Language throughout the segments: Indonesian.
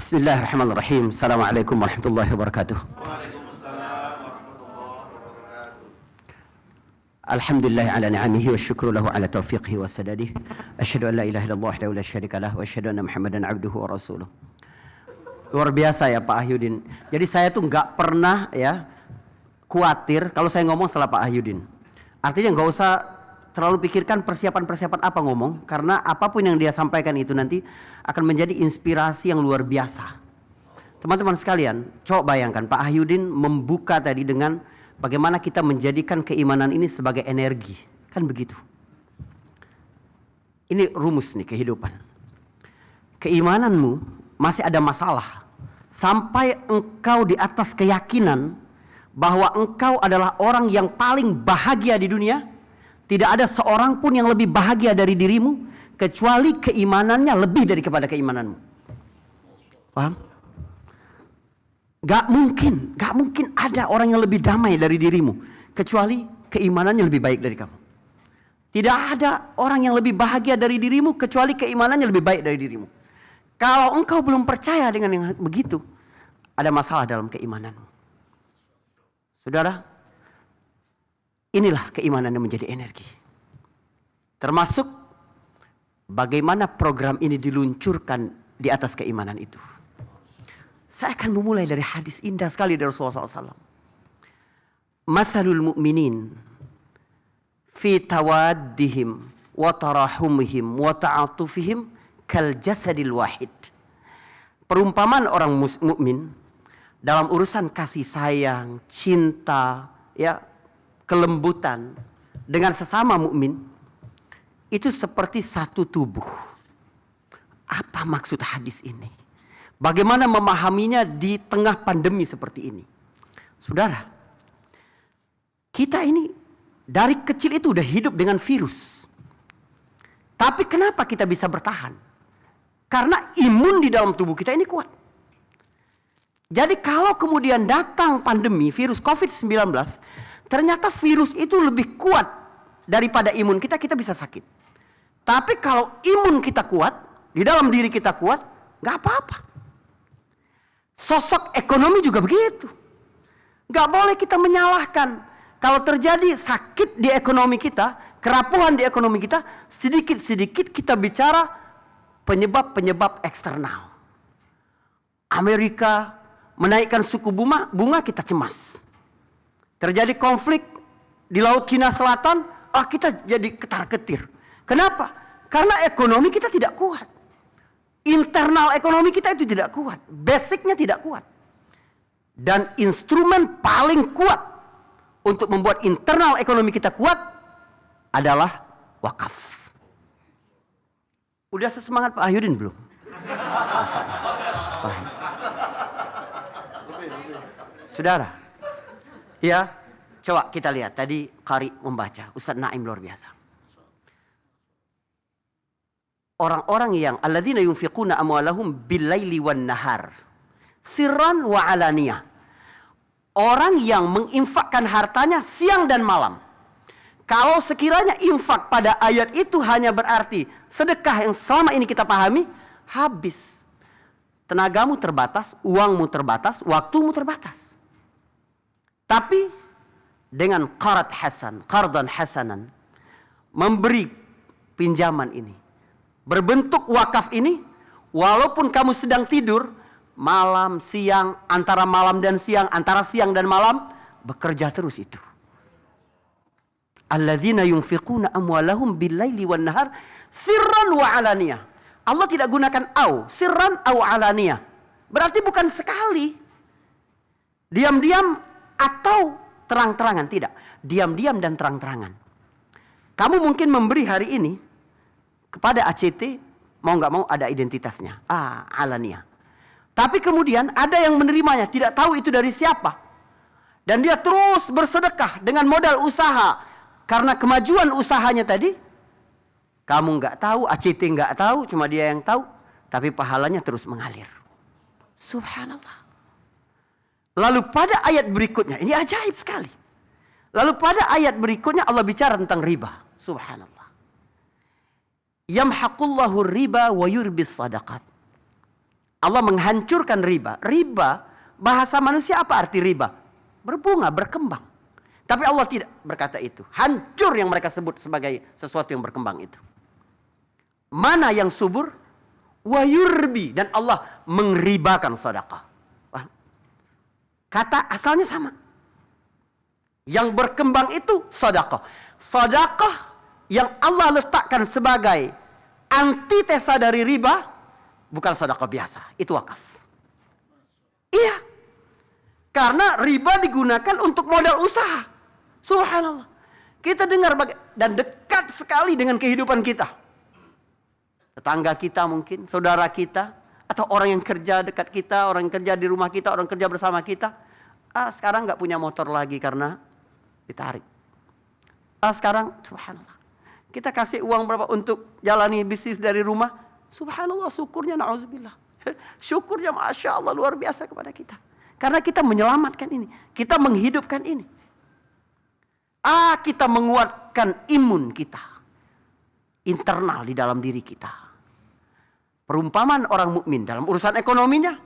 Bismillahirrahmanirrahim. Assalamualaikum warahmatullahi wabarakatuh. Waalaikumsalam warahmatullahi wabarakatuh. Alhamdulillah ala ni'amihi wa syukru lahu ala taufiqihi wa sadadihi. Asyhadu an la ilaha illallah wahdahu la syarika lah wa asyhadu anna Muhammadan abduhu wa rasuluh. Luar biasa ya Pak Ahyudin. Jadi saya tuh nggak pernah ya khawatir kalau saya ngomong setelah Pak Ahyudin. Artinya nggak usah terlalu pikirkan persiapan-persiapan apa ngomong, karena apapun yang dia sampaikan itu nanti akan menjadi inspirasi yang luar biasa. Teman-teman sekalian, coba bayangkan Pak Ahyudin membuka tadi dengan bagaimana kita menjadikan keimanan ini sebagai energi. Kan begitu. Ini rumus nih kehidupan. Keimananmu masih ada masalah sampai engkau di atas keyakinan bahwa engkau adalah orang yang paling bahagia di dunia. Tidak ada seorang pun yang lebih bahagia dari dirimu kecuali keimanannya lebih daripada keimananmu. Paham? Gak mungkin ada orang yang lebih damai dari dirimu kecuali keimanannya lebih baik dari kamu. Tidak ada orang yang lebih bahagia dari dirimu kecuali keimanannya lebih baik dari dirimu. Kalau engkau belum percaya dengan yang begitu, ada masalah dalam keimananmu. Saudara, inilah keimanan yang menjadi energi. Termasuk bagaimana program ini diluncurkan di atas keimanan itu. Saya akan memulai dari hadis indah sekali dari Rasulullah SAW. Mathalul mu'minin fi tawaddihim wa tarahumihim wa ta'atufihim kal jasadil wahid. Perumpamaan orang mukmin dalam urusan kasih sayang, cinta, ya, kelembutan dengan sesama mukmin itu seperti satu tubuh. Apa maksud hadis ini? Bagaimana memahaminya di tengah pandemi seperti ini? Saudara, kita ini dari kecil itu udah hidup dengan virus. Tapi kenapa kita bisa bertahan? Karena imun di dalam tubuh kita ini kuat. Jadi kalau kemudian datang pandemi virus COVID-19, ternyata virus itu lebih kuat daripada imun kita, kita bisa sakit. Tapi kalau imun kita kuat, di dalam diri kita kuat, gak apa-apa. Sosok ekonomi juga begitu. Gak boleh kita menyalahkan. Kalau terjadi sakit di ekonomi kita, kerapuhan di ekonomi kita, sedikit-sedikit kita bicara penyebab-penyebab eksternal. Amerika menaikkan suku bunga kita cemas. Terjadi konflik di Laut Cina Selatan, kita jadi ketar-ketir. Kenapa? Karena ekonomi kita tidak kuat. Internal ekonomi kita itu tidak kuat. Basicnya tidak kuat. Dan instrumen paling kuat untuk membuat internal ekonomi kita kuat adalah wakaf. Udah sesemangat Pak Ahyudin belum? Saudara, ya, coba kita lihat. Tadi Qari membaca, Ustaz Naim luar biasa. Orang-orang yang alladzina yunfiquna amwalahum bil-laili wan-nahar sirran wa alaniyah. Orang yang menginfakkan hartanya siang dan malam. Kalau sekiranya infak pada ayat itu hanya berarti sedekah yang selama ini kita pahami, habis. Tenagamu terbatas, uangmu terbatas, waktumu terbatas. Tapi dengan qardan hasanan, memberi pinjaman ini, berbentuk wakaf ini, walaupun kamu sedang tidur, malam, siang, antara malam dan siang, antara siang dan malam, bekerja terus itu. Alladzina yunfiquna amwalahum bil-laili wan-nahar sirran wa alaniyah. Allah tidak gunakan sirran au alaniyah. Berarti bukan sekali. Diam-diam atau terang-terangan, tidak. Diam-diam dan terang-terangan. Kamu mungkin memberi hari ini kepada ACT, mau nggak mau ada identitasnya. Alaniyah. Tapi kemudian ada yang menerimanya, tidak tahu itu dari siapa. Dan dia terus bersedekah dengan modal usaha. Karena kemajuan usahanya tadi, kamu nggak tahu, ACT nggak tahu, cuma dia yang tahu. Tapi pahalanya terus mengalir. Subhanallah. Lalu pada ayat berikutnya, ini ajaib sekali. Lalu pada ayat berikutnya Allah bicara tentang riba. Subhanallah. Yamhaqullahu riba wa yurbis sadaqat. Allah menghancurkan riba. Riba, bahasa manusia apa arti riba? Berbunga, berkembang. Tapi Allah tidak berkata itu. Hancur yang mereka sebut sebagai sesuatu yang berkembang itu. Mana yang subur? Wa yurbi. Dan Allah mengribakan sedekah. Kata asalnya sama. Yang berkembang itu sedekah. Sedekah yang Allah letakkan sebagai antitesa dari riba bukan sedekah biasa, itu wakaf. Iya. Karena riba digunakan untuk modal usaha. Subhanallah. Kita dengar dan dekat sekali dengan kehidupan kita. Tetangga kita mungkin, saudara kita, atau orang yang kerja dekat kita, orang yang kerja di rumah kita, orang kerja bersama kita. Sekarang nggak punya motor lagi karena ditarik. Sekarang, subhanallah. Kita kasih uang berapa untuk jalani bisnis dari rumah. Subhanallah, syukurnya na'udzubillah. Syukurnya Masya Allah luar biasa kepada kita. Karena kita menyelamatkan ini. Kita menghidupkan ini. Kita menguatkan imun kita. Internal di dalam diri kita. Perumpamaan orang mukmin dalam urusan ekonominya.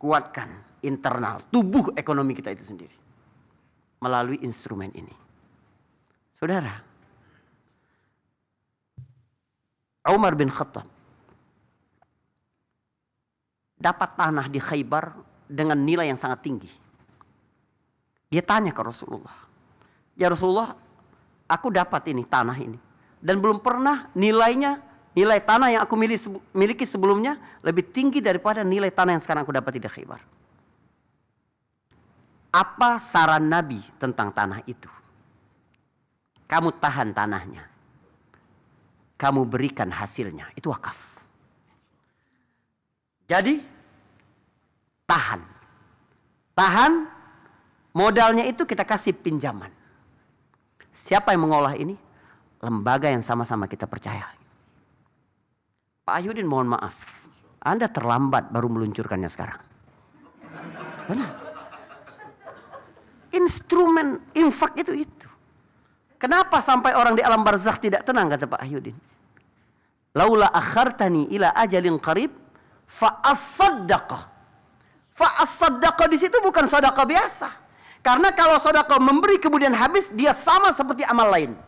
Kuatkan internal. Tubuh ekonomi kita itu sendiri. Melalui instrumen ini. Saudara. Umar bin Khattab. Dapat tanah di Khaybar dengan nilai yang sangat tinggi. Dia tanya ke Rasulullah. Ya Rasulullah, aku dapat ini, tanah ini. Dan belum pernah nilai tanah yang aku miliki sebelumnya lebih tinggi daripada nilai tanah yang sekarang aku dapat di Khaybar. Apa saran Nabi tentang tanah itu? Kamu tahan tanahnya. Kamu berikan hasilnya. Itu wakaf. Jadi, tahan. Tahan, modalnya itu kita kasih pinjaman. Siapa yang mengolah ini? Lembaga yang sama-sama kita percaya. Pak Ahyudin mohon maaf. Anda terlambat baru meluncurkannya sekarang. Benar. Instrumen infak itu. Kenapa sampai orang di alam barzakh tidak tenang, kata Pak Ahyudin? Laula akhartani ila ajalin qarib fa'as-saddaqah. Fa'as-saddaqah di situ bukan sedekah biasa. Karena kalau sedekah memberi kemudian habis, dia sama seperti amal lain.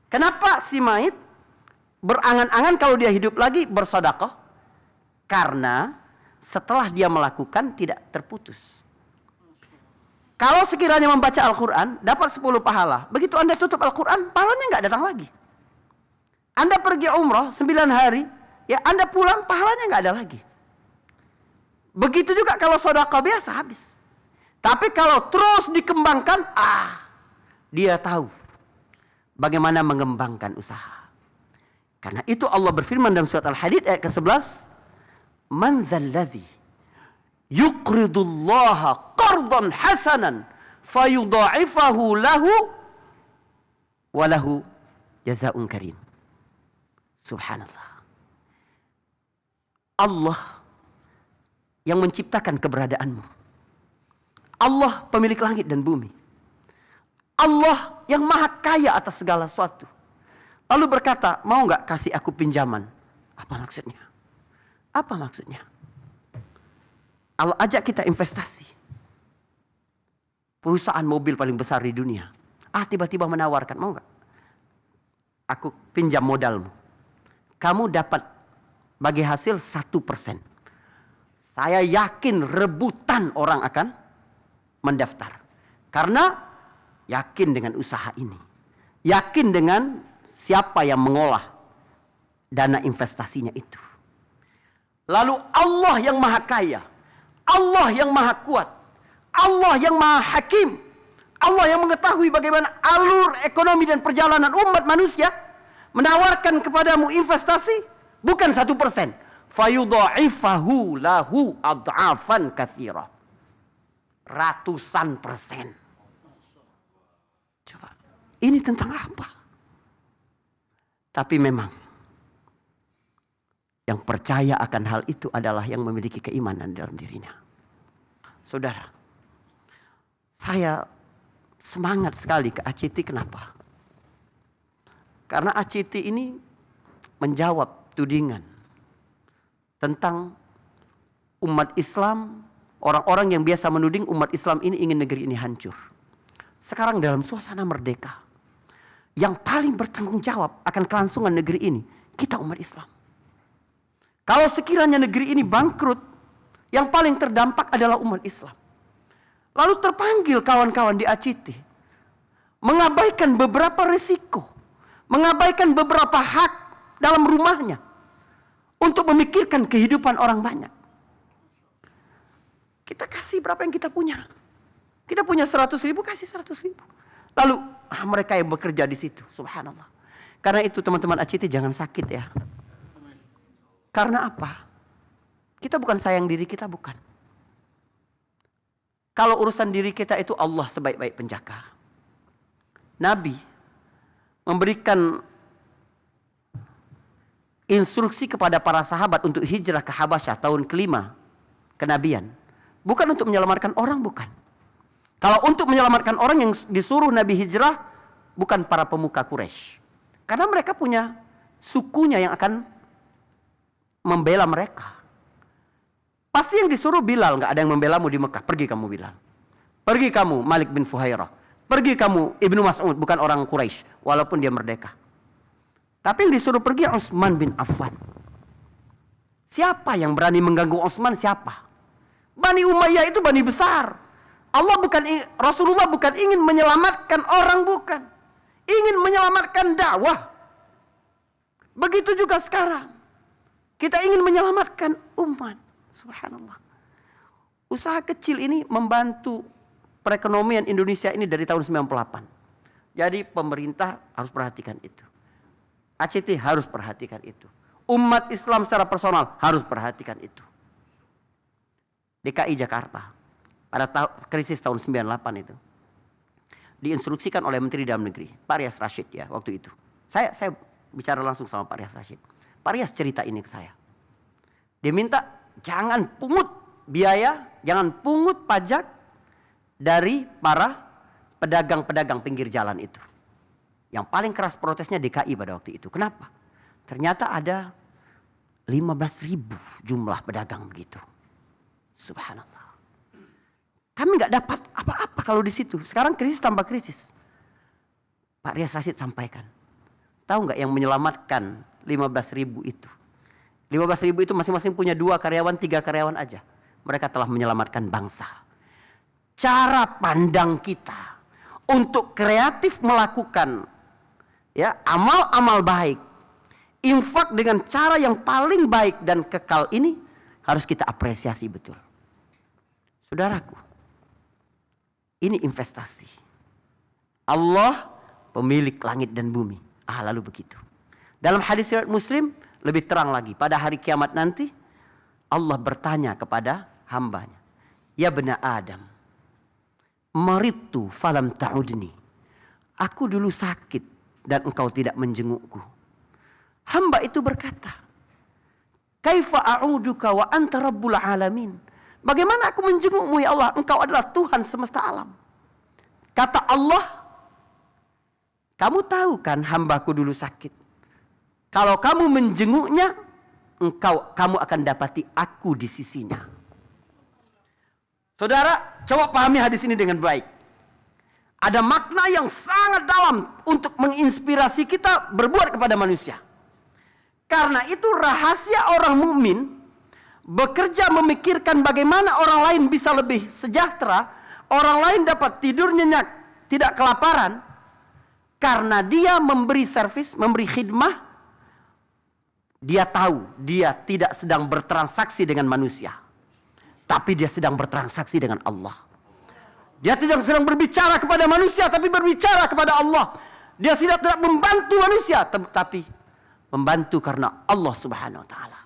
Kenapa si mayit berangan-angan kalau dia hidup lagi bersedekah? Karena setelah dia melakukan tidak terputus. Kalau sekiranya membaca Al-Quran, dapat 10 pahala. Begitu Anda tutup Al-Quran, pahalanya nggak datang lagi. Anda pergi umrah 9 hari, ya Anda pulang, pahalanya nggak ada lagi. Begitu juga kalau sedekah biasa habis. Tapi kalau terus dikembangkan, dia tahu bagaimana mengembangkan usaha. Karena itu Allah berfirman dalam surat Al-Hadid ayat ke-11, "Man dzalladzi yuqridullaha qardan hasanan fayudha'ifahu lahu wa lahu jazaa'un karim." Subhanallah. Allah yang menciptakan keberadaanmu. Allah pemilik langit dan bumi. Allah yang maha kaya atas segala sesuatu. Lalu berkata, mau nggak kasih aku pinjaman? Apa maksudnya? Apa maksudnya? Allah ajak kita investasi. Perusahaan mobil paling besar di dunia. Tiba-tiba menawarkan, mau nggak? Aku pinjam modalmu. Kamu dapat bagi hasil 1%. Saya yakin rebutan orang akan mendaftar. Karena yakin dengan usaha ini. Yakin dengan siapa yang mengolah dana investasinya itu. Lalu Allah yang maha kaya. Allah yang maha kuat. Allah yang maha hakim. Allah yang mengetahui bagaimana alur ekonomi dan perjalanan umat manusia. Menawarkan kepadamu investasi bukan 1%. Fayudha'ifahu lahu ad'afan katsirah. Ratusan persen. Coba, ini tentang apa? Tapi memang yang percaya akan hal itu adalah yang memiliki keimanan dalam dirinya. Saudara, saya semangat sekali ke ACT. Kenapa? Karena ACT ini menjawab tudingan tentang umat Islam, orang-orang yang biasa menuding umat Islam ini ingin negeri ini hancur. Sekarang dalam suasana merdeka, yang paling bertanggung jawab akan kelangsungan negeri ini, kita umat Islam. Kalau sekiranya negeri ini bangkrut, yang paling terdampak adalah umat Islam. Lalu terpanggil kawan-kawan di ACT, mengabaikan beberapa risiko, mengabaikan beberapa hak dalam rumahnya, untuk memikirkan kehidupan orang banyak. Kita kasih berapa yang kita punya. Kita punya 100.000, kasih 100.000. Lalu mereka yang bekerja di situ, subhanallah. Karena itu teman-teman ACT jangan sakit ya. Karena apa? Kita bukan sayang diri kita, bukan. Kalau urusan diri kita itu Allah sebaik-baik penjaga. Nabi memberikan instruksi kepada para sahabat untuk hijrah ke Habasyah tahun kelima kenabian. Bukan untuk menyelamatkan orang, bukan. Kalau untuk menyelamatkan orang yang disuruh Nabi hijrah, bukan para pemuka Quraisy. Karena mereka punya sukunya yang akan membela mereka. Pasti yang disuruh Bilal, nggak ada yang membelamu di Mekah. Pergi kamu Bilal. Pergi kamu Malik bin Fuhairah. Pergi kamu Ibnu Mas'ud, bukan orang Quraisy, walaupun dia merdeka. Tapi yang disuruh pergi Utsman bin Affan. Siapa yang berani mengganggu Utsman? Siapa? Bani Umayyah itu bani besar. Rasulullah bukan ingin menyelamatkan orang, bukan. Ingin menyelamatkan dakwah. Begitu juga sekarang. Kita ingin menyelamatkan umat. Subhanallah. Usaha kecil ini membantu perekonomian Indonesia ini dari tahun 98. Jadi pemerintah harus perhatikan itu. ACT harus perhatikan itu. Umat Islam secara personal harus perhatikan itu. DKI Jakarta pada krisis tahun 98 itu diinstruksikan oleh Menteri Dalam Negeri Pak Rias Rasyid ya waktu itu. Saya bicara langsung sama Pak Rias Rasyid. Pak Rias cerita ini ke saya. Dia minta jangan pungut biaya, jangan pungut pajak dari para pedagang-pedagang pinggir jalan itu. Yang paling keras protesnya DKI pada waktu itu. Kenapa? Ternyata ada 15.000 jumlah pedagang begitu. Subhanallah. Kami nggak dapat apa-apa kalau di situ. Sekarang krisis tambah krisis. Pak Rias Rasyid sampaikan. Tahu nggak yang menyelamatkan 15.000 itu? 15.000 itu masing-masing punya 2 karyawan, 3 karyawan aja. Mereka telah menyelamatkan bangsa. Cara pandang kita untuk kreatif melakukan ya amal-amal baik, infak dengan cara yang paling baik dan kekal ini harus kita apresiasi betul. Saudaraku, ini investasi. Allah pemilik langit dan bumi. Lalu begitu. Dalam hadis riwayat Muslim lebih terang lagi. Pada hari kiamat nanti Allah bertanya kepada hambanya, ya bena Adam, maridtu falam ta'udni. Aku dulu sakit dan engkau tidak menjengukku. Hamba itu berkata, kaifa a'uduka wa anta rabbul alamin. Bagaimana aku menjengukmu ya Allah? Engkau adalah Tuhan semesta alam. Kata Allah, kamu tahu kan hambaku dulu sakit. Kalau kamu menjenguknya, kamu akan dapati aku di sisinya. Saudara, coba pahami hadis ini dengan baik. Ada makna yang sangat dalam untuk menginspirasi kita berbuat kepada manusia. Karena itu rahasia orang mukmin bekerja memikirkan bagaimana orang lain bisa lebih sejahtera, orang lain dapat tidur nyenyak, tidak kelaparan, karena dia memberi servis, memberi khidmah. Dia tahu dia tidak sedang bertransaksi dengan manusia, tapi dia sedang bertransaksi dengan Allah. Dia tidak sedang berbicara kepada manusia, tapi berbicara kepada Allah. Dia tidak membantu manusia, tapi membantu karena Allah Subhanahu wa taala.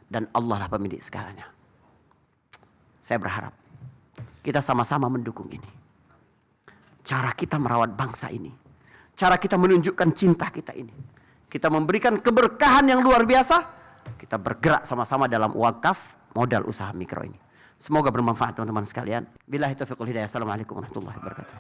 Dan Allah lah pemilik segalanya. Saya berharap kita sama-sama mendukung ini. Cara kita merawat bangsa ini, cara kita menunjukkan cinta kita ini, kita memberikan keberkahan yang luar biasa. Kita bergerak sama-sama dalam wakaf modal usaha mikro ini. Semoga bermanfaat teman-teman sekalian. Billahi taufiq wal hidayah. Assalamualaikum warahmatullahi wabarakatuh.